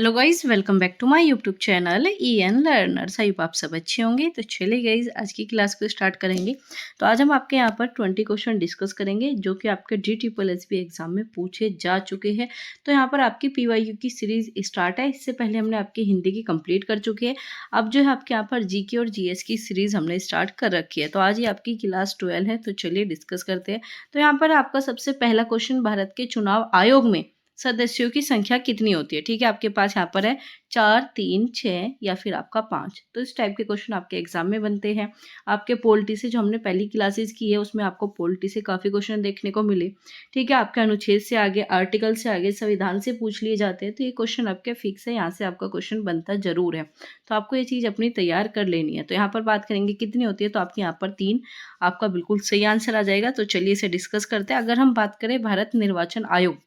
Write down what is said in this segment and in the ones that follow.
Hello guys, welcome back to my YouTube channel EN learners. I hope आप सब अच्छे होंगे। तो चलिए गाइज, आज की क्लास को स्टार्ट करेंगे। तो आज हम आपके यहाँ पर 20 क्वेश्चन डिस्कस करेंगे जो कि आपके GSSB एग्जाम में पूछे जा चुके हैं। तो यहाँ पर आपकी PYQ की सीरीज स्टार्ट है। इससे पहले हमने आपकी हिंदी की कंप्लीट कर चुके हैं। अब जो है आपके यहाँ पर GK और GS की सीरीज हमने स्टार्ट कर रखी है। तो आज ही आपकी क्लास 12 है, तो चलिए डिस्कस करते हैं। तो यहाँ पर आपका सबसे पहला क्वेश्चन, भारत के चुनाव आयोग में सदस्यों की संख्या कितनी होती है। ठीक है, आपके पास यहाँ पर है 4, 3, 6 या फिर आपका 5। तो इस टाइप के क्वेश्चन आपके एग्जाम में बनते हैं। आपके पॉलिटी से जो हमने पहली क्लासेस की है उसमें आपको पॉलिटी से काफ़ी क्वेश्चन देखने को मिले। ठीक है, आपके अनुच्छेद से आगे, आर्टिकल से आगे, संविधान से पूछ लिए जाते हैं। तो ये क्वेश्चन आपके फिक्स है, यहाँ से आपका क्वेश्चन बनता जरूर है। तो आपको ये चीज़ अपनी तैयार कर लेनी है। तो यहाँ पर बात करेंगे कितनी होती है, तो आपके यहाँ पर 3 आपका बिल्कुल सही आंसर आ जाएगा। तो चलिए इसे डिस्कस करते हैं। अगर हम बात करें, भारत निर्वाचन आयोग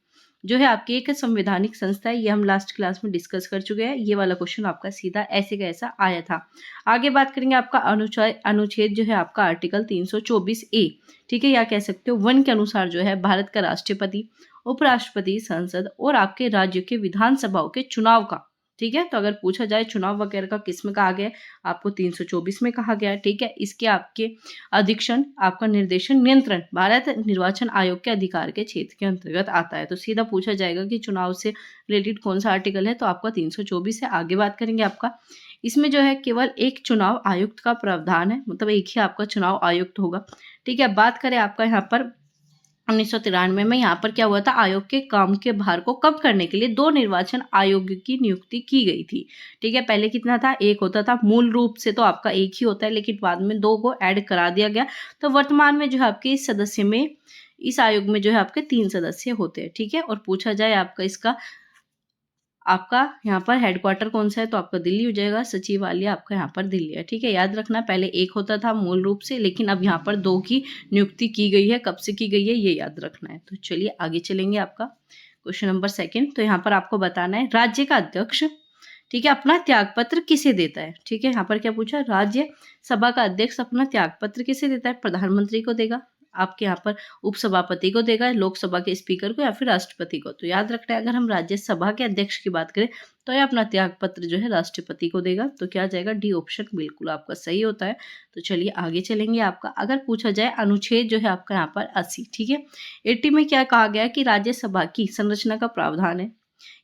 जो है आपकी एक संवैधानिक संस्था है। ये हम लास्ट क्लास में डिस्कस कर चुके हैं। ये वाला क्वेश्चन आपका सीधा ऐसे का ऐसा आया था। आगे बात करेंगे आपका अनुच्छेद जो है आपका आर्टिकल 324A। ठीक है, या कह सकते हो 1 के अनुसार जो है भारत का राष्ट्रपति, उपराष्ट्रपति, संसद और आपके राज्य के विधानसभाओं के चुनाव का, ठीक है, तो अगर पूछा जाए चुनाव वगैरह का किस में कहा गया है, आपको 324 में कहा गया है। ठीक है, इसके आपके अधीक्षण, आपका निर्देशन, नियंत्रण भारत निर्वाचन आयोग के अधिकार के क्षेत्र के अंतर्गत आता है। तो सीधा पूछा जाएगा कि चुनाव से रिलेटेड कौन सा आर्टिकल है, तो आपका 324 है। आगे बात करेंगे आपका, इसमें जो है केवल एक चुनाव आयुक्त का प्रावधान है, मतलब एक ही आपका चुनाव आयुक्त होगा। ठीक है, बात करें आपका यहाँ पर 1993 में यहाँ पर क्या हुआ था, आयोग के काम के भार को कम करने के लिए 2 निर्वाचन आयोग की नियुक्ति की गई थी। ठीक है, पहले कितना था, एक होता था। मूल रूप से तो आपका एक ही होता है, लेकिन बाद में 2 को ऐड करा दिया गया। तो वर्तमान में जो है आपके इस सदस्य में, इस आयोग में जो है आपके 3 सदस्य होते हैं। ठीक है, और पूछा जाए आपका इसका, आपका यहाँ पर हेडक्वार्टर कौन सा है, तो आपका दिल्ली हो जाएगा। सचिवालय आपका यहाँ पर दिल्ली है। ठीक है, याद रखना, पहले एक होता था मूल रूप से, लेकिन अब यहाँ पर 2 की नियुक्ति की गई है। कब से की गई है ये याद रखना है। तो चलिए आगे चलेंगे। आपका क्वेश्चन नंबर 2, तो यहाँ पर आपको बताना है राज्य का अध्यक्ष, ठीक है, अपना त्यागपत्र किसे देता है। ठीक है, यहाँ पर क्या पूछा, राज्य सभा का अध्यक्ष अपना त्यागपत्र किसे देता है। प्रधानमंत्री को देगा, आपके यहाँ पर उपसभापति को देगा, लोकसभा के स्पीकर को, या फिर राष्ट्रपति को। तो याद रखना है, अगर हम राज्यसभा के अध्यक्ष की बात करें तो ये अपना त्यागपत्र जो है राष्ट्रपति को देगा। तो क्या जाएगा, डी ऑप्शन बिल्कुल आपका सही होता है। तो चलिए आगे चलेंगे। आपका अगर पूछा जाए अनुच्छेद जो है आपका यहाँ पर 80, ठीक है, 80 में क्या कहा गया है कि राज्यसभा की संरचना का प्रावधान है।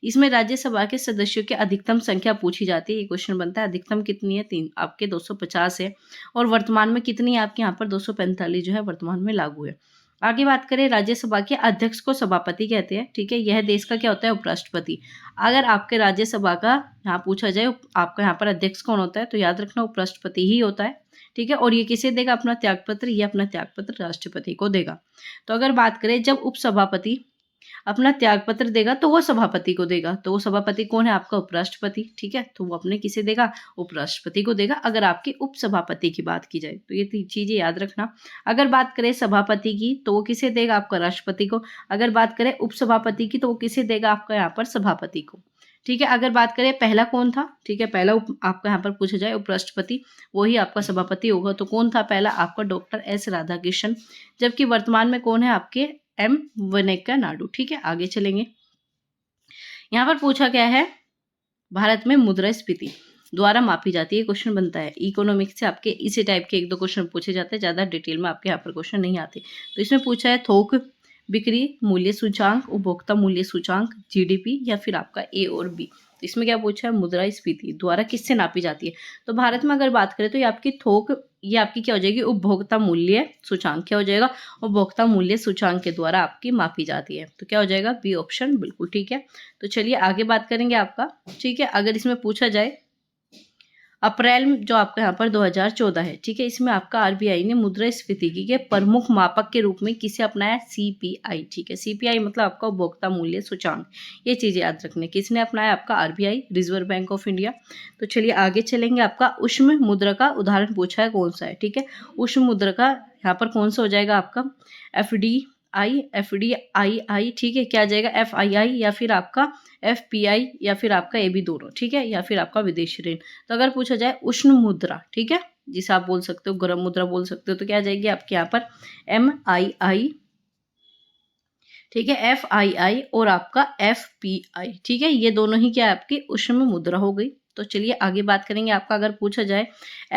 इसमें राज्यसभा के सदस्यों की अधिकतम संख्या पूछी जाती है। ये क्वेश्चन बनता है, अधिकतम कितनी है, 3, आपके 250 है। और वर्तमान में कितनी है, आपके यहाँ पर 245 जो है वर्तमान में लागू है। आगे बात करें, राज्यसभा के अध्यक्ष को सभापति कहते हैं। ठीक है, यह देश का क्या होता है, उपराष्ट्रपति। अगर आपके राज्यसभा का यहाँ पूछा जाए, आपका यहाँ पर अध्यक्ष कौन होता है, तो याद रखना उपराष्ट्रपति ही होता है। ठीक है, और ये किसे देगा, अपना त्यागपत्र, ये अपना त्यागपत्र राष्ट्रपति को देगा। तो अगर बात करें, जब उपसभापति अपना त्यागपत्र देगा तो वो सभापति को देगा। तो वो सभापति कौन है, आपका उपराष्ट्रपति। ठीक है, तो वो अपने किसे देगा, उपराष्ट्रपति को देगा। अगर आपकी उपसभापति की बात की जाए तो ये 3 चीजें याद रखना। अगर बात करें सभापति की तो वो किसे देगा, आपका राष्ट्रपति को। अगर बात करें उपसभापति की तो वो किसे देगा, आपका यहाँ पर सभापति को। ठीक है, अगर बात करें पहला कौन था, ठीक है, पहला आपका यहाँ पर पूछा जाए उपराष्ट्रपति, वही आपका सभापति होगा। तो कौन था पहला, आपका डॉक्टर एस राधाकृष्णन। जबकि वर्तमान में कौन है, आपके एम वेंकैया नायडू। ठीक है, आगे चलेंगे। यहाँ पर पूछा गया है, भारत में मुद्रास्फीति द्वारा मापी जाती है। क्वेश्चन बनता है, इकोनॉमिक्स से आपके इसी टाइप के 1-2 क्वेश्चन पूछे जाते हैं, ज्यादा डिटेल में आपके यहाँ पर क्वेश्चन नहीं आते। तो इसमें पूछा है थोक बिक्री मूल्य सूचांक, उपभोक्ता मूल्य सूचांक, जीडीपी, या फिर आपका ए और बी। तो इसमें क्या पूछा है, मुद्रास्फीति द्वारा किससे नापी जाती है। तो भारत में अगर बात करें तो ये आपकी थोक, ये आपकी क्या हो जाएगी, उपभोक्ता मूल्य सूचांक। क्या हो जाएगा, उपभोक्ता मूल्य सूचांक के द्वारा आपकी मापी जाती है। तो क्या हो जाएगा, बी ऑप्शन बिल्कुल ठीक है। तो चलिए आगे बात करेंगे आपका। ठीक है, अगर इसमें पूछा जाए अप्रैल जो आपका यहाँ पर 2014 है, ठीक है, इसमें आपका आरबीआई ने मुद्रास्फीति के प्रमुख मापक के रूप में किसे अपनाया, सीपीआई। ठीक है, सीपीआई मतलब आपका उपभोक्ता मूल्य सूचांक। ये चीजें याद रखने, किसने अपनाया, आपका RBI, reserve bank of India. तो चलिए आगे चलेंगे। आपका उष्ण मुद्रा का उदाहरण पूछा है, कौन सा है। ठीक है, उष्ण मुद्रा का यहाँ पर कौन सा हो जाएगा, आपका एफडीआई। ठीक है, क्या जाएगा, एफआईआई, या फिर आपका एफपीआई, या फिर आपका एबी दोनों। ठीक है, या फिर आपका विदेशी ऋण। तो अगर पूछा जाए उष्ण मुद्रा, ठीक है, जिसे आप बोल सकते हो गर्म मुद्रा बोल सकते हो, तो क्या जाएगी आपके यहाँ पर MII। ठीक है, FII और आपका FPI, ठीक है, ये दोनों ही क्या है आपकी उष्ण मुद्रा हो गई। तो चलिए आगे बात करेंगे आपका, अगर पूछा जाए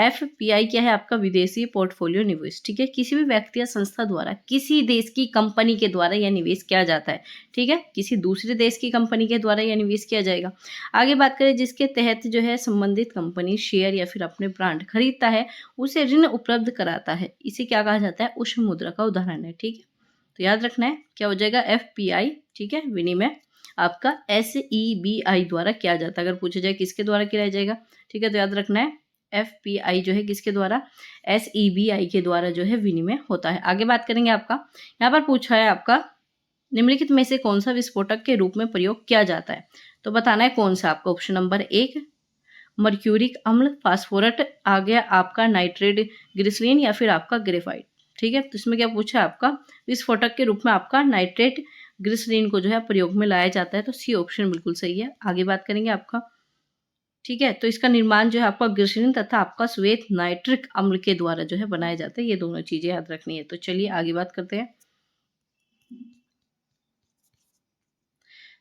FPI क्या है, आपका विदेशी पोर्टफोलियो निवेश, ठीक है, किसी भी व्यक्ति या संस्था द्वारा किसी देश की कंपनी के द्वारा यह निवेश किया जाता है, ठीक है, किसी दूसरे देश की कंपनी के द्वारा यह निवेश किया जाएगा। आगे बात करें, जिसके तहत जो है संबंधित कंपनी शेयर या फिर अपने ब्रांड खरीदता है, उसे ऋण उपलब्ध कराता है, इसे क्या कहा जाता है, उष्ण मुद्रा का उदाहरण है, ठीक है। तो याद रखना है क्या हो जाएगा, FPI, ठीक है, विनिमय आपका SEBI द्वारा किया जाता है। अगर पूछा जाए किसके द्वारा किया जाएगा, ठीक है, तो याद रखना है FPI जो है किसके द्वारा, SEBI के द्वारा जो है विनिमय होता है। आगे बात करेंगे आपका, यहाँ पर पूछा है आपका निम्नलिखित में से कौन सा विस्फोटक के रूप में प्रयोग किया जाता है, तो बताना है कौन सा आपका। ऑप्शन नंबर 1 मर्क्यूरिक अम्ल, फास्फोरट, आ गया आपका नाइट्रेट ग्लिसरीन, या फिर आपका ग्रेफाइट, ठीक है। तो इसमें क्या पूछा है आपका, विस्फोटक के रूप में आपका नाइट्रेट ग्लिसरीन को जो है प्रयोग में लाया जाता है, तो सी ऑप्शन बिल्कुल सही है। आगे बात करेंगे आपका, ठीक है, तो इसका निर्माण जो है आपका ग्लिसरीन तथा आपका श्वेत नाइट्रिक अम्ल के द्वारा जो है बनाया जाता है, ये दोनों चीजें याद रखनी है। तो चलिए आगे बात करते हैं।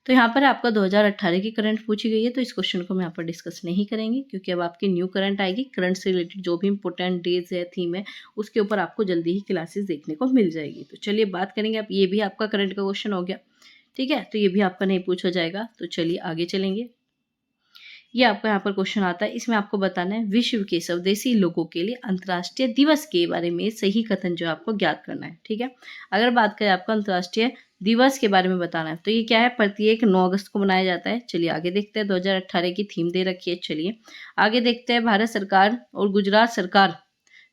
तो यहाँ पर आपका 2018 की करंट पूछी गई है, तो इस क्वेश्चन को हम यहाँ पर डिस्कस नहीं करेंगे, क्योंकि अब आपकी न्यू करंट आएगी। करंट से रिलेटेड जो भी इंपॉर्टेंट डेज है, थीम है, उसके ऊपर आपको जल्दी ही क्लासेस देखने को मिल जाएगी। तो चलिए बात करेंगे, अब ये भी आपका करंट का क्वेश्चन हो गया, ठीक है, तो ये भी आपका नहीं पूछा जाएगा। तो चलिए आगे चलेंगे। ये आपका यहाँ पर क्वेश्चन आता है, इसमें आपको बताना है विश्व के स्वदेशी लोगों के लिए अंतर्राष्ट्रीय दिवस के बारे में सही कथन जो आपको ज्ञात करना है, ठीक है। अगर बात करें आपका अंतर्राष्ट्रीय दिवस के बारे में बताना है, तो ये क्या है, प्रत्येक 9 अगस्त को मनाया जाता है। चलिए आगे देखते हैं, 2018 की थीम दे रखी है। चलिए आगे देखते हैं, भारत सरकार और गुजरात सरकार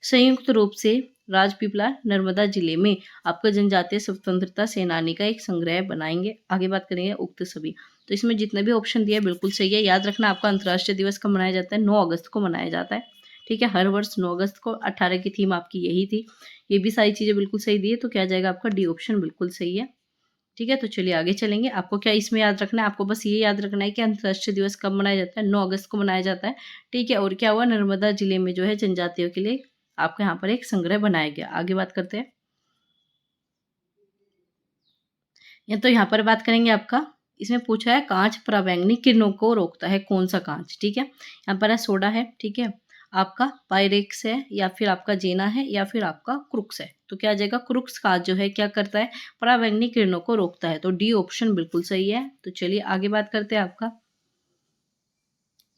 संयुक्त रूप से राजपीपला नर्मदा जिले में आपका जनजातीय स्वतंत्रता सेनानी का एक संग्रह बनाएंगे। आगे बात करेंगे उक्त सभी, तो इसमें जितने भी ऑप्शन दिए बिल्कुल सही है। याद रखना आपका अंतर्राष्ट्रीय दिवस कब मनाया जाता है, 9 अगस्त को मनाया जाता है, ठीक है, हर वर्ष 9 अगस्त को। 18 की थीम आपकी यही थी, ये भी सारी चीजें बिल्कुल सही दी है, तो क्या जाएगा आपका डी ऑप्शन बिल्कुल सही है, ठीक है। तो चलिए आगे चलेंगे। आपको क्या इसमें याद रखना है, आपको बस ये याद रखना है कि अंतर्राष्ट्रीय दिवस कब मनाया जाता है, 9 अगस्त को मनाया जाता है, ठीक है। और क्या हुआ, नर्मदा जिले में जो है जनजातियों के लिए आपको यहाँ पर एक संग्रह बनाया गया। आगे बात करते हैं, तो यहाँ पर बात करेंगे आपका, इसमें पूछा है कांच पराबैंगनी किरणों को रोकता है, कौन सा कांच, ठीक है। यहाँ पर है सोडा है, ठीक है, आपका पायरेक्स है, या फिर आपका जेना है, या फिर आपका क्रुक्स है। तो क्या आ जाएगा, क्रुक्स कांच जो है क्या करता है, पराबैंगनी किरणों को रोकता है, तो डी ऑप्शन बिल्कुल सही है। तो चलिए आगे बात करते हैं आपका,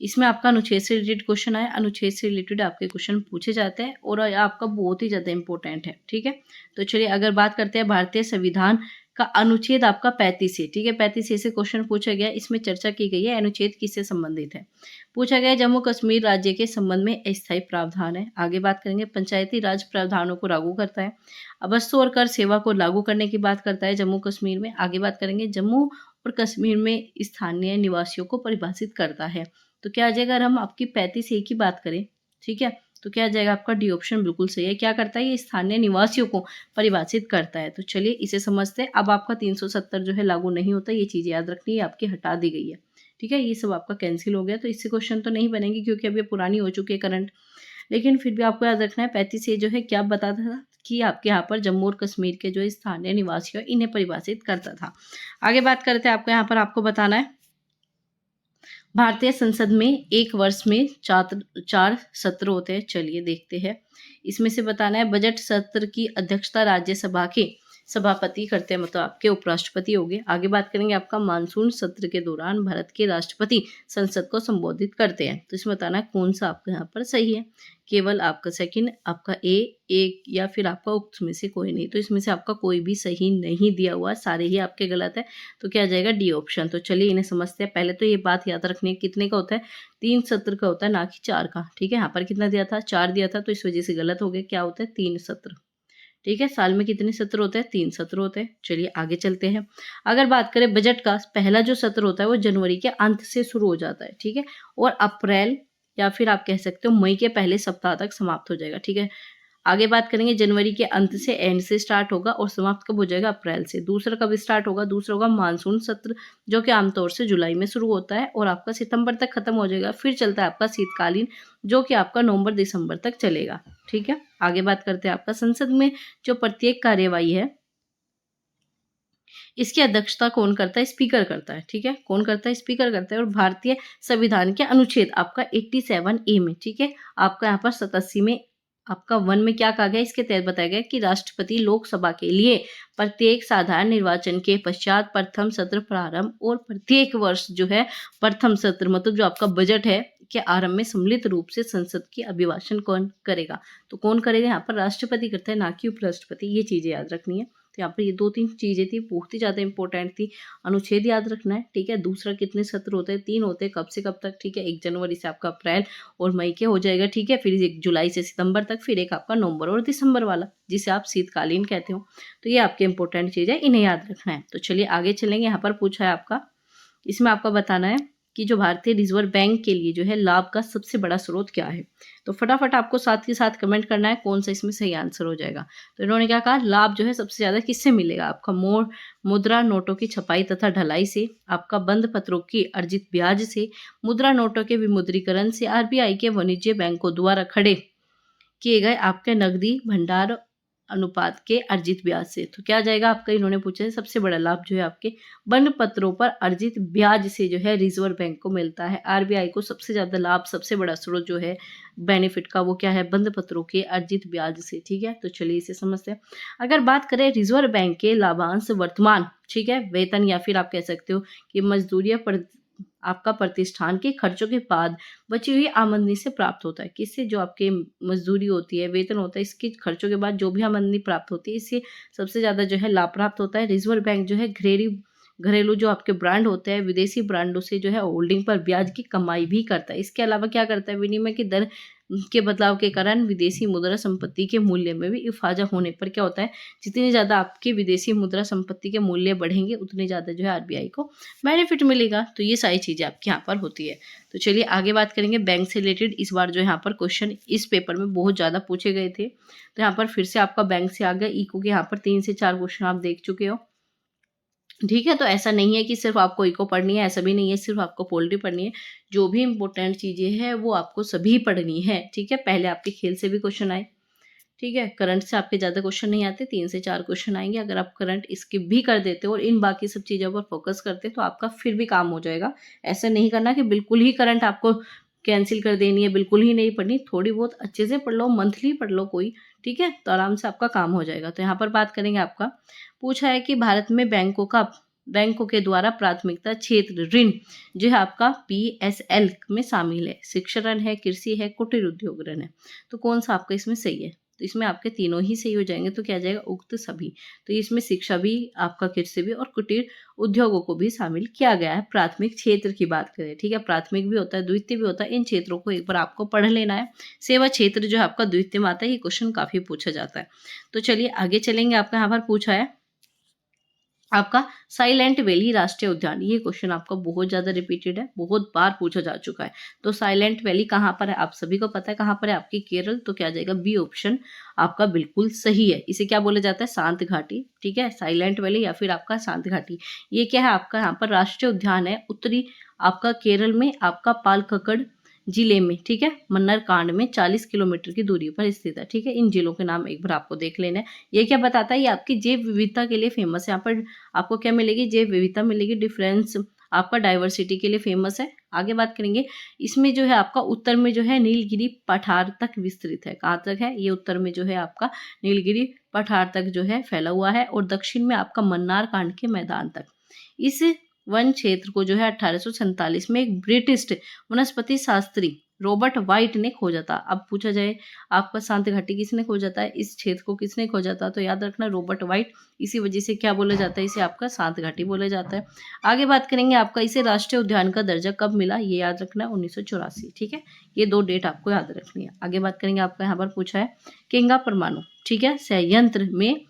इसमें आपका अनुच्छेद से रिलेटेड क्वेश्चन आया। अनुच्छेद से रिलेटेड आपके क्वेश्चन पूछे जाते हैं और आपका बहुत ही ज़्यादा इंपॉर्टेंट है, ठीक है। तो चलिए अगर बात करते हैं भारतीय संविधान का अनुच्छेद आपका 35 है, ठीक है, 35 से क्वेश्चन पूछा गया। इसमें चर्चा की गई है अनुच्छेद किससे संबंधित है, पूछा गया जम्मू कश्मीर राज्य के संबंध में अस्थायी प्रावधान है। आगे बात करेंगे, पंचायती राज प्रावधानों को लागू करता है, वस्तु और कर सेवा को लागू करने की बात करता है जम्मू कश्मीर में। आगे बात करेंगे, जम्मू और कश्मीर में स्थानीय निवासियों को परिभाषित करता है। तो क्या आ जाएगा, अगर हम आपकी 35A की बात करें, ठीक है, तो क्या आ जाएगा आपका डी ऑप्शन बिल्कुल सही है। क्या करता है, ये स्थानीय निवासियों को परिभाषित करता है। तो चलिए इसे समझते हैं। अब आपका 370 जो है लागू नहीं होता, ये चीज़ याद रखनी है, आपकी हटा दी गई है, ठीक है, ये सब आपका कैंसिल हो गया। तो इससे क्वेश्चन तो नहीं बनेंगे क्योंकि अब ये पुरानी हो चुकी है करंट, लेकिन फिर भी आपको याद रखना है 35A जो है क्या बताता था कि आपके यहाँ पर जम्मू और कश्मीर के जो स्थानीय निवासी है इन्हें परिभाषित करता था। आगे बात करते हैं, आपको यहाँ पर आपको बताना है, भारतीय संसद में एक वर्ष में चार सत्र होते हैं। चलिए देखते हैं, इसमें से बताना है बजट सत्र की अध्यक्षता राज्यसभा के सभापति करते हैं, मतलब आपके उपराष्ट्रपति हो गए। आगे बात करेंगे, आपका मानसून सत्र के दौरान भारत के राष्ट्रपति संसद को संबोधित करते हैं। तो इसमें बताना है कौन सा आपका यहाँ पर सही है, केवल आपका सेकंड, आपका एक, या फिर आपका उक्त में से कोई नहीं। तो इसमें से आपका कोई भी सही नहीं दिया हुआ, सारे ही आपके गलत है। तो क्या आ जाएगा, डी ऑप्शन। तो चलिए इन्हें समझते हैं। पहले तो ये बात याद रखनी है, कितने का होता है, 3 सत्र का होता है, ना कि 4 का, ठीक है। यहाँ पर कितना दिया था, 4 दिया था, तो इस वजह से गलत हो गया। क्या होता है, 3 सत्र, ठीक है। साल में कितने सत्र होते हैं, 3 सत्र होते हैं। चलिए आगे चलते हैं। अगर बात करें बजट का, पहला जो सत्र होता है वो जनवरी के अंत से शुरू हो जाता है, ठीक है, और अप्रैल या फिर आप कह सकते हो मई के पहले सप्ताह तक समाप्त हो जाएगा, ठीक है। आगे बात करेंगे, जनवरी के अंत से एंड से स्टार्ट होगा और समाप्त कब हो जाएगा, अप्रैल से। दूसरा कब स्टार्ट होगा, दूसरा होगा मानसून सत्र, जो कि आमतौर से जुलाई में शुरू होता है और आपका सितंबर तक खत्म हो जाएगा। फिर चलता है आपका शीतकालीन, जो कि आपका नवंबर दिसंबर तक चलेगा, ठीक है। आगे बात करते हैं, आपका संसद में जो प्रत्येक कार्यवाही है इसकी अध्यक्षता कौन करता है? स्पीकर करता है, ठीक है। कौन करता है? स्पीकर करता है। और भारतीय संविधान के अनुच्छेद आपका 87A में, ठीक है, आपका यहाँ पर 87 में आपका 1 में क्या कहा गया? इसके तहत बताया गया कि राष्ट्रपति लोकसभा के लिए प्रत्येक साधारण निर्वाचन के पश्चात प्रथम सत्र प्रारंभ और प्रत्येक वर्ष जो है प्रथम सत्र मतलब जो आपका बजट है के आरंभ में सम्मिलित रूप से संसद की अभिभाषण कौन करेगा? तो कौन करेगा? यहाँ पर राष्ट्रपति करता है, ना कि उपराष्ट्रपति। ये चीजें याद रखनी है। तो यहाँ पर ये 2-3 चीजें थी, बहुत ही ज्यादा इंपॉर्टेंट थी। अनुच्छेद याद रखना है, ठीक है। दूसरा, कितने सत्र होते हैं? 3 होते हैं। कब से कब तक? ठीक है, 1 जनवरी से आपका अप्रैल और मई के हो जाएगा, ठीक है। फिर 1 जुलाई से सितंबर तक, फिर एक आपका नवंबर और दिसंबर वाला, जिसे आप शीतकालीन कहते हो। तो ये आपके इंपॉर्टेंट चीज है, इन्हें याद रखना है। तो चलिए आगे चलेंगे। यहाँ पर पूछा है आपका, इसमें आपका बताना है कि जो भारतीय रिजर्व बैंक के लिए जो है लाभ का सबसे बड़ा स्रोत क्या है। तो फटाफट आपको साथ के साथ कमेंट करना है कौन सा इसमें सही आंसर हो जाएगा। तो इन्होंने क्या कहा? लाभ जो है सबसे ज्यादा किससे मिलेगा? आपका मुद्रा नोटों की छपाई तथा ढलाई से, आपका बंद पत्रों की अर्जित ब्याज से, मुद्रा नोटों के विमुद्रीकरण से, आरबीआई के वाणिज्य बैंकों द्वारा खड़े किए गए आपके नकदी भंडार अनुपात के अर्जित ब्याज से। तो क्या जाएगा आपका? इन्होंने पूछा है सबसे बड़ा लाभ जो है आपके बंद पत्रों पर अर्जित ब्याज से जो है रिजर्व बैंक को मिलता है। आरबीआई को सबसे ज्यादा लाभ, सबसे बड़ा स्रोत जो है बेनिफिट का, वो क्या है? बंद पत्रों के अर्जित ब्याज से, ठीक है। तो चलिए इसे समझते हैं। अगर बात करें रिजर्व बैंक के लाभांश वर्तमान, ठीक है, वेतन या फिर आप कह सकते हो कि मजदूरी पर आपका प्रतिष्ठान के खर्चों के बाद बची हुई आमदनी से प्राप्त होता है। किससे? जो आपके मजदूरी होती है, वेतन होता है, इसके खर्चों के बाद जो भी आमदनी प्राप्त होती है, इससे सबसे ज्यादा जो है लाभ प्राप्त होता है। रिजर्व बैंक जो है घरेलू जो आपके ब्रांड होते हैं, विदेशी ब्रांडों से जो है होल्डिंग पर ब्याज की कमाई भी करता है। इसके अलावा क्या करता है? विनिमय की दर के बदलाव के कारण विदेशी मुद्रा संपत्ति के मूल्य में भी इफाजा होने पर क्या होता है? जितनी ज्यादा आपकी विदेशी मुद्रा संपत्ति के मूल्य बढ़ेंगे, उतनी ज्यादा जो है आरबीआई को बेनिफिट मिलेगा। तो ये सारी चीजें आपके यहाँ पर होती है। तो चलिए आगे बात करेंगे बैंक से रिलेटेड। इस बार जो यहाँ पर क्वेश्चन इस पेपर में बहुत ज्यादा पूछे गए थे, तो यहाँ पर फिर से आपका बैंक से आ गया। इको के यहाँ पर 3 से 4 क्वेश्चन आप देख चुके हो, ठीक है। तो ऐसा नहीं है कि सिर्फ आपको इको पढ़नी है, ऐसा भी नहीं है सिर्फ आपको पोल्ट्री पढ़नी है। जो भी इंपॉर्टेंट चीजें हैं वो आपको सभी पढ़नी है, ठीक है। पहले आपके खेल से भी क्वेश्चन आए, ठीक है। करंट से आपके ज्यादा क्वेश्चन नहीं आते, 3 से 4 क्वेश्चन आएंगे। अगर आप करंट स्किप भी कर देते हो और इन बाकी सब चीजों पर फोकस करते तो आपका फिर भी काम हो जाएगा। ऐसा नहीं करना कि बिल्कुल ही करंट आपको कैंसिल कर देनी है, बिल्कुल ही नहीं पढ़नी। थोड़ी बहुत अच्छे से पढ़ लो, मंथली पढ़ लो कोई, ठीक है, तो आराम से आपका काम हो जाएगा। तो यहाँ पर बात करेंगे, आपका पूछा है कि भारत में बैंकों के द्वारा प्राथमिकता क्षेत्र ऋण जो है आपका पीएसएल में शामिल है। शिक्षा ऋण है, कृषि है, कुटीर उद्योग ऋण है। तो कौन सा आपका इसमें सही है? तो इसमें आपके तीनों ही सही हो जाएंगे। तो क्या आ जाएगा? उक्त सभी। तो इसमें शिक्षा भी, आपका कृषि भी और कुटीर उद्योगों को भी शामिल किया गया है। प्राथमिक क्षेत्र की बात करें, ठीक है, प्राथमिक भी होता है, द्वितीय भी होता है। इन क्षेत्रों को एक बार आपको पढ़ लेना है। सेवा क्षेत्र जो है आपका द्वितीय में आता है। ये क्वेश्चन काफी पूछा जाता है। तो चलिए आगे चलेंगे। आपका यहाँ पर पूछा है आपका साइलेंट वैली राष्ट्रीय उद्यान। ये क्वेश्चन आपका बहुत ज्यादा रिपीटेड है, बहुत बार पूछा जा चुका है। तो साइलेंट वैली कहाँ पर है? आप सभी को पता है कहाँ पर है, आपकी केरल। तो क्या जाएगा? बी ऑप्शन आपका बिल्कुल सही है। इसे क्या बोला जाता है? शांत घाटी, ठीक है। साइलेंट वैली या फिर आपका शांत घाटी, ये क्या है? आपका यहाँ पर राष्ट्रीय उद्यान है, उत्तरी आपका केरल में, आपका पालक्कड़ जिले में, ठीक है, मन्नार कांड में 40 किलोमीटर की दूरी पर स्थित है, ठीक है। इन जिलों के नाम एक बार आपको देख लेना है। ये क्या बताता है? ये आपकी जैव विविधता के लिए फेमस है। यहाँ पर आपको क्या मिलेगी? जैव विविधता मिलेगी, डिफरेंस आपका डाइवर्सिटी के लिए फेमस है। आगे बात करेंगे, इसमें जो है आपका उत्तर में जो है नीलगिरी पठार तक विस्तृत है। कहाँ तक है? ये उत्तर में जो है आपका नीलगिरी पठार तक जो है फैला हुआ है, और दक्षिण में आपका मन्नार कांड के मैदान तक। इस वन क्षेत्र को जो है 1847 में एक ब्रिटिश वनस्पति शास्त्री रॉबर्ट वाइट ने खोजा था। अब पूछा जाए आपका शांत घाटी किसने खोजा था, इस क्षेत्र को किसने खोजा था? तो याद रखना रॉबर्ट वाइट। इसी वजह से क्या बोला जाता है? इसे आपका शांत घाटी बोला जाता है। आगे बात करेंगे, आपका इसे राष्ट्रीय उद्यान का दर्जा कब मिला? ये याद रखना है 1984, ठीक है। ये 2 डेट आपको याद रखनी है। आगे बात करेंगे, आपका यहाँ पर पूछा है केंगा परमाणु, ठीक है, संयंत्र में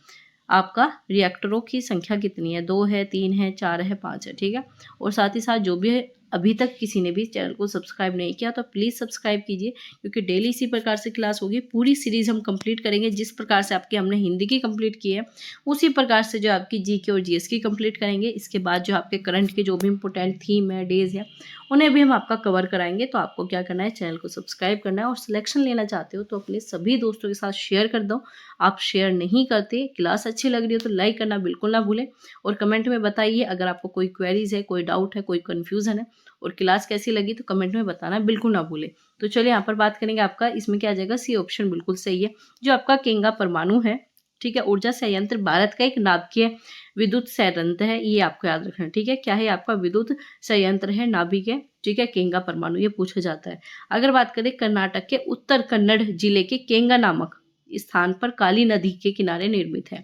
आपका रिएक्टरों की संख्या कितनी है? 2 है, 3 है, 4 है, 5 है, ठीक है। और साथ ही साथ जो भी अभी तक किसी ने भी चैनल को सब्सक्राइब नहीं किया तो प्लीज़ सब्सक्राइब कीजिए, क्योंकि डेली इसी प्रकार से क्लास होगी। पूरी सीरीज़ हम कंप्लीट करेंगे, जिस प्रकार से आपकी हमने हिंदी की कंप्लीट की है उसी प्रकार से जो आपकी जीके और जीएस की कंप्लीट करेंगे। इसके बाद जो आपके करंट के जो भी इंपॉर्टेंट थीम है, डेज है, उन्हें भी हम आपका कवर कराएंगे। तो आपको क्या करना है, चैनल को सब्सक्राइब करना है, और सिलेक्शन लेना चाहते हो तो अपने सभी दोस्तों के साथ शेयर कर दो। आप शेयर नहीं करते, क्लास अच्छी लग रही हो तो लाइक करना बिल्कुल ना भूलें, और कमेंट में बताइए अगर आपको कोई क्वेरीज है, कोई डाउट है, कोई कन्फ्यूजन है, और क्लास कैसी लगी तो कमेंट में बताना बिल्कुल ना भूलें। तो चलिए यहाँ पर बात करेंगे आपका, इसमें क्या आ जाएगा, सी ऑप्शन बिल्कुल सही है। जो आपका केंगा परमाणु है, ठीक है, ऊर्जा संयंत्र भारत का एक नाभिकीय विद्युत संयंत्र है, ये आपको याद रखना है। ठीक है, क्या है आपका विद्युत संयंत्र है, नाभिकीय, ठीक है, केंगा परमाणु, ये पूछा जाता है। अगर बात करें कर्नाटक के उत्तर कन्नड़ जिले के केंगा नामक स्थान पर काली नदी के किनारे निर्मित है।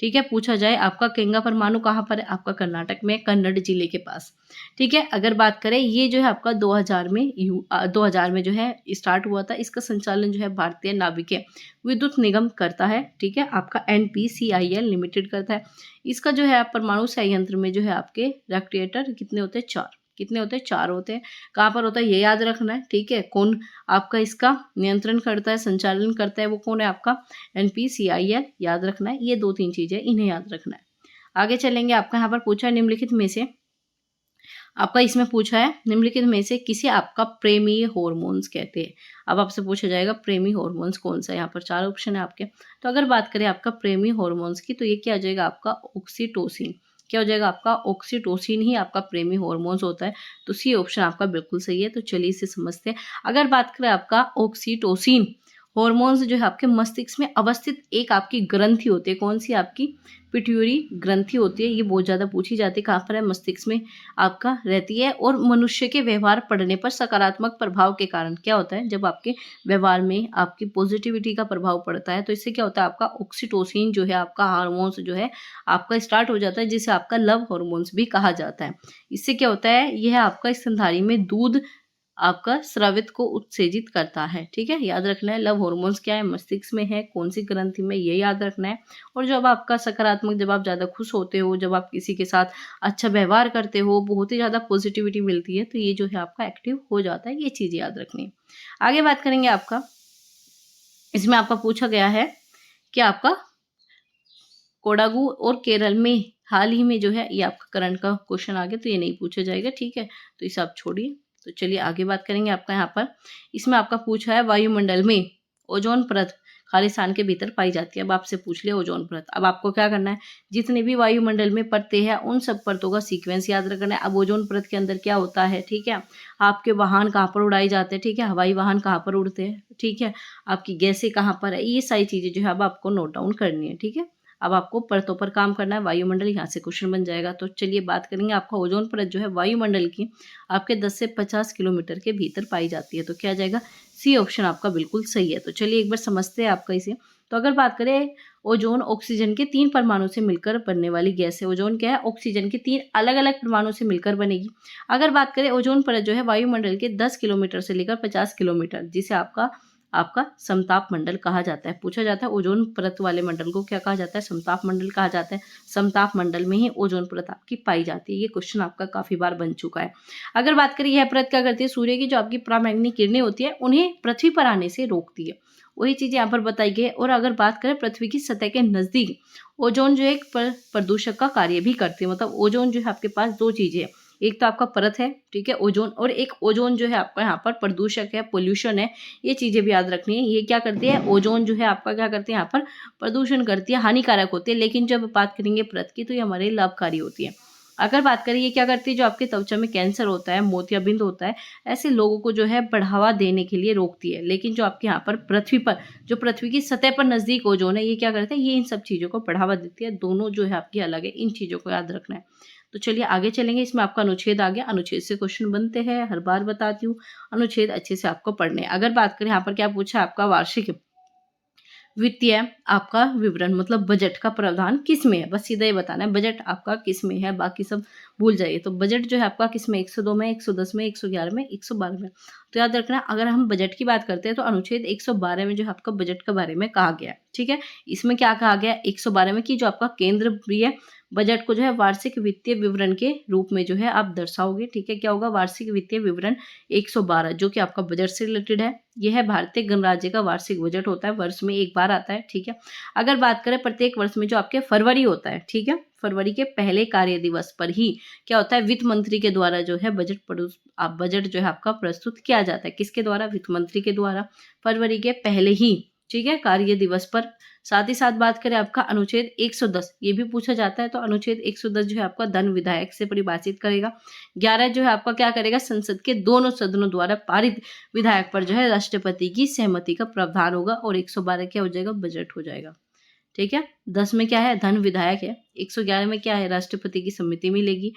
ठीक है, पूछा जाए आपका केंगा परमाणु कहाँ पर है, आपका कर्नाटक में, कन्नड़ जिले के पास। ठीक है, अगर बात करें ये जो है आपका 2000 में जो है स्टार्ट हुआ था। इसका संचालन जो है भारतीय नाभिकीय विद्युत निगम करता है। ठीक है, आपका NPCIL लिमिटेड करता है। इसका जो है परमाणु संयंत्र में जो है आपके रिएक्टर कितने होते हैं, 4। कितने होते हैं, 4 होते हैं। कहाँ पर होता है ये याद रखना है। ठीक है, कौन आपका इसका नियंत्रण करता है, संचालन करता है, वो कौन है, आपका NPCIL, याद रखना है। ये 2-3 चीजें इन्हें याद रखना है। आगे चलेंगे, आपका यहाँ पर पूछा है निम्नलिखित में से, आपका इसमें पूछा है निम्नलिखित में से किसे आपका प्रेमी हॉर्मोन्स कहते हैं। अब आपसे पूछा जाएगा प्रेमी हॉर्मोन्स कौन सा है। यहाँ पर 4 ऑप्शन है आपके। तो अगर बात करें आपका प्रेमी हॉर्मोन्स की, तो ये क्या हो जाएगा आपका ऑक्सीटोसिन। क्या हो जाएगा आपका ऑक्सीटोसिन ही आपका प्रेमी हॉर्मोन्स होता है। तो सी ऑप्शन आपका बिल्कुल सही है। तो चलिए इसे समझते हैं। अगर बात करें आपका ऑक्सीटोसिन हॉर्मोन्स जो है आपके मस्तिष्क में अवस्थित एक आपकी ग्रंथि होती है। कौन सी, आपकी पिट्यूटरी ग्रंथि होती है। ये बहुत ज़्यादा पूछी जाती है, कहाँ पर है, मस्तिष्क में आपका रहती है। और मनुष्य के व्यवहार पढ़ने पर सकारात्मक प्रभाव के कारण क्या होता है, जब आपके व्यवहार में आपकी पॉजिटिविटी का प्रभाव पड़ता है तो इससे क्या होता है, आपका ऑक्सीटोसिन जो है आपका हार्मोन्स जो है आपका स्टार्ट हो जाता है, जिसे आपका लव हार्मोन्स भी कहा जाता है। इससे क्या होता है, यह आपका स्तनधारी में दूध आपका स्रावित को उत्तेजित करता है। ठीक है, याद रखना है। लव हार्मोन्स क्या है, मस्तिष्क में है, कौन सी ग्रंथि में, ये याद रखना है। और जब आपका सकारात्मक, जब आप ज़्यादा खुश होते हो, जब आप किसी के साथ अच्छा व्यवहार करते हो, बहुत ही ज़्यादा पॉजिटिविटी मिलती है, तो ये जो है आपका एक्टिव हो जाता है। ये चीज़ याद रखनी है। आगे बात करेंगे आपका, इसमें आपका पूछा गया है कि आपका कोडागु और केरल में हाल ही में जो है, ये आपका करंट का क्वेश्चन आ गया तो ये नहीं पूछा जाएगा। ठीक है, तो इसे आप छोड़िए। तो चलिए आगे बात करेंगे आपका यहाँ पर, इसमें आपका पूछा है वायुमंडल में ओजोन परत खालिस्तान के भीतर पाई जाती है। अब आपसे पूछ लिया ओजोन परत। अब आपको क्या करना है, जितने भी वायुमंडल में परतें हैं उन सब परतों का सीक्वेंस याद रखना है। अब ओजोन परत के अंदर क्या होता है, ठीक है, आपके वाहन कहाँ पर उड़ाए जाते हैं, ठीक है, हवाई वाहन कहाँ पर उड़ते हैं, ठीक है, आपकी गैसें कहाँ पर है, ये सारी चीज़ें जो है अब आपको नोट डाउन करनी है। ठीक है, अब आपको परतों पर काम करना है। वायुमंडल यहाँ से क्वेश्चन बन जाएगा। तो चलिए बात करेंगे, आपका ओजोन परत जो है वायुमंडल की आपके 10 से 50 किलोमीटर के भीतर पाई जाती है। तो क्या आ जाएगा, सी ऑप्शन आपका बिल्कुल सही है। तो चलिए एक बार समझते हैं आपका इसे। तो अगर बात करें, ओजोन ऑक्सीजन के 3 परमाणु से मिलकर बनने वाली गैस है। ओजोन क्या है, ऑक्सीजन के 3 अलग अलग परमाणु से मिलकर बनेगी। अगर बात करें, ओजोन परत जो है वायुमंडल के 10 किलोमीटर से लेकर 50 किलोमीटर, जिसे आपका समताप मंडल कहा जाता है। पूछा जाता है ओजोन परत वाले मंडल को क्या कहा जाता है, समताप मंडल कहा जाता है। समताप मंडल में ही ओजोन परत आपकी पाई जाती है। ये क्वेश्चन आपका काफी बार बन चुका है। अगर बात करें, यह परत क्या करती है, सूर्य की जो आपकी पराबैंगनी किरणें होती है उन्हें पृथ्वी पर आने से रोकती है। वही चीज यहाँ पर बताई गई है। और अगर बात करें पृथ्वी की सतह के नजदीक, ओजोन जो एक प्रदूषक का कार्य भी करती है। मतलब ओजोन जो है आपके पास 2 चीजें है, एक तो आपका परत है, ठीक है, ओजोन, और एक ओजोन जो है आपका यहाँ पर प्रदूषक है, पोल्यूशन है। ये चीजें भी याद रखनी है। ये क्या करती है, ओजोन जो है आपका क्या करती है, यहाँ पर प्रदूषण करती है, हानिकारक होती है। लेकिन जब बात करेंगे परत की, तो ये हमारे लाभकारी होती है। अगर बात करें, ये क्या करती है, जो आपके त्वचा में कैंसर होता है, मोतियाबिंद होता है, ऐसे लोगों को जो है बढ़ावा देने के लिए रोकती है। लेकिन जो आपके यहाँ पर पृथ्वी पर, जो पृथ्वी की सतह पर नजदीक ओजोन है, ये क्या करते हैं, ये इन सब चीजों को बढ़ावा देती है। दोनों जो है आपकी अलग है, इन चीजों को याद रखना है। तो चलिए आगे चलेंगे। इसमें आपका अनुच्छेद आ गया। अनुच्छेद से क्वेश्चन बनते हैं, हर बार बताती हूँ, अनुच्छेद अच्छे से आपको पढ़ने। अगर बात करें, यहाँ पर क्या पूछा, आपका वार्षिक वित्तीय आपका विवरण, मतलब बजट का प्रावधान किस में है, बस सीधा ही बताना है बजट आपका किस में है, बाकी सब भूल जाइए। तो बजट जो है आपका किस में, 102 में, 110 में, 111 में, 112 में। तो याद रखना, अगर हम बजट की बात करते हैं तो अनुच्छेद 112 में जो है आपका बजट के बारे में कहा गया है। ठीक है, इसमें क्या कहा गया है 112 में, कि जो आपका केंद्रीय बजट को जो है वार्षिक वित्तीय विवरण के रूप में जो है आप दर्शाओगे। ठीक है, क्या होगा, वार्षिक वित्तीय विवरण 112, जो कि आपका बजट से रिलेटेड है। यह है भारतीय गणराज्य का वार्षिक बजट होता है, वर्ष में एक बार आता है। ठीक है, अगर बात करें प्रत्येक वर्ष में जो आपके फरवरी होता है, ठीक है, फरवरी के पहले कार्य दिवस पर ही क्या होता है, वित्त मंत्री के द्वारा जो है बजट जो है आपका प्रस्तुत किया जाता है। किसके द्वारा, वित्त मंत्री के द्वारा, फरवरी के पहले ही, ठीक है, कार्य दिवस पर। साथ ही साथ बात करें आपका अनुच्छेद 110, ये भी पूछा जाता है, तो अनुच्छेद 110 जो है आपका धन विधायक से परिभाषित करेगा। 11 जो है आपका क्या करेगा, संसद के दोनों सदनों द्वारा पारित विधायक पर जो है राष्ट्रपति की सहमति का प्रावधान होगा। और 112 क्या हो जाएगा, बजट हो जाएगा। ठीक है, 10 में क्या है, धन विधायक है। 111 में क्या है, राष्ट्रपति की सम्मति मिलेगी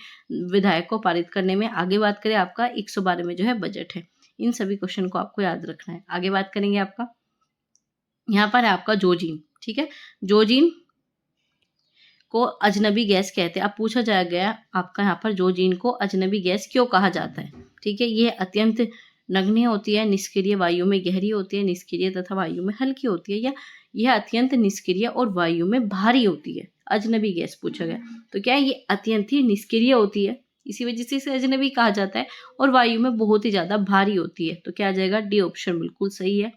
विधायक को पारित करने में। आगे बात करें आपका 112 में जो है बजट है। इन सभी क्वेश्चन को आपको याद रखना है। आगे बात करेंगे आपका, यहाँ पर है आपका जोजीन। ठीक है, जोजीन को अजनबी गैस कहते हैं। अब पूछा गया आपका यहाँ पर जोजीन को अजनबी गैस क्यों कहा जाता है। ठीक है, ये अत्यंत नगण्य होती है, निष्क्रिय वायु में गहरी होती है, निष्क्रिय तथा वायु में हल्की होती है, या यह अत्यंत निष्क्रिय और वायु में भारी होती है। अजनबी गैस पूछा गया, तो क्या है, ये अत्यंत ही निष्क्रिय होती है, इसी वजह से इसे अजनबी कहा जाता है, और वायु में बहुत ही ज्यादा भारी होती है। तो क्या आ जाएगा, डी ऑप्शन बिल्कुल सही है।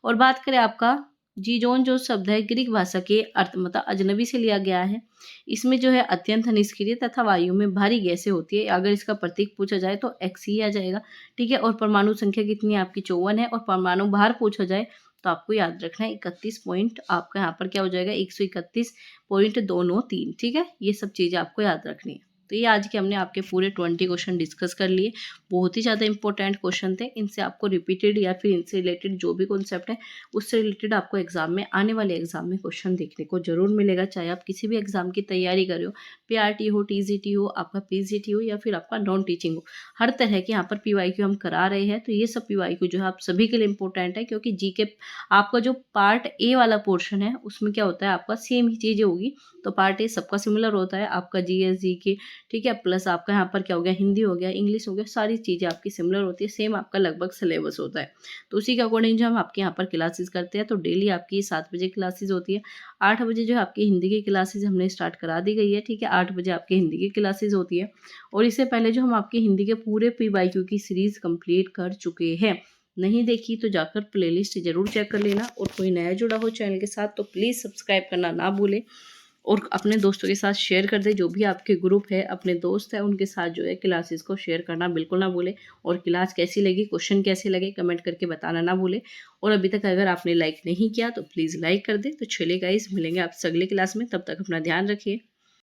और बात करें आपका जीजोन, जो शब्द है ग्रीक भाषा के अर्थ मतलब अजनबी से लिया गया है। इसमें जो है अत्यंत निष्क्रिय तथा वायु में भारी गैसें होती है। अगर इसका प्रतीक पूछा जाए तो एक्स ही आ जाएगा। ठीक है, और परमाणु संख्या कितनी है आपकी, 54 है। और परमाणु भार पूछा जाए तो आपको याद रखना है 31 पॉइंट, आपका यहाँ पर क्या हो जाएगा, 131.293। ठीक है, ये सब चीज़ें आपको याद रखनी है। तो ये आज के हमने आपके पूरे 20 क्वेश्चन डिस्कस कर लिए। बहुत ही ज़्यादा इंपॉर्टेंट क्वेश्चन थे। इनसे आपको रिपीटेड या फिर इनसे रिलेटेड जो भी कॉन्सेप्ट है उससे रिलेटेड आपको एग्जाम में, आने वाले एग्जाम में क्वेश्चन देखने को जरूर मिलेगा। चाहे आप किसी भी एग्जाम की तैयारी कर रहे हो, पीआरटी हो, टीजीटी हो, आपका पीजीटी हो, या फिर आपका नॉन टीचिंग हो, हर तरह के यहाँ पर पीवाईक्यू हम करा रहे हैं। तो ये सब पीवाईक्यू जो है आप सभी के लिए इंपॉर्टेंट है, क्योंकि जीके आपका जो पार्ट ए वाला पोर्शन है उसमें क्या होता है, आपका सेम ही चीज़ें होगी। तो पार्ट ए सबका सिमिलर होता है, आपका जीएस जीके, ठीक है, प्लस आपका यहाँ पर क्या हो गया, हिंदी हो गया, इंग्लिश हो गया, सारी चीज़ें आपकी सिमिलर होती है, सेम आपका लगभग सिलेबस होता है। तो उसी के अकॉर्डिंग जो हम आपके यहाँ पर क्लासेस करते हैं। तो डेली आपकी 7 बजे क्लासेस होती है। 8 बजे जो है आपकी हिंदी की क्लासेस हमने स्टार्ट करा दी गई है। ठीक है, 8 बजे आपकी हिंदी की क्लासेस होती है। और इससे पहले जो हम आपकी हिंदी के पूरे पीवाईक्यू की सीरीज कंप्लीट कर चुके हैं। नहीं देखी तो जाकर प्लेलिस्ट जरूर चेक कर लेना। और कोई नया जुड़ा हो चैनल के साथ तो प्लीज़ सब्सक्राइब करना ना भूलें, और अपने दोस्तों के साथ शेयर कर दे। जो भी आपके ग्रुप है, अपने दोस्त है, उनके साथ जो है क्लासेस को शेयर करना बिल्कुल ना भूले। और क्लास कैसी लगी, क्वेश्चन कैसे लगे, कमेंट करके बताना ना भूले। और अभी तक अगर आपने लाइक नहीं किया तो प्लीज़ लाइक कर दे। तो चलिए गाइस, मिलेंगे आपसे अगले क्लास में, तब तक अपना ध्यान रखिए।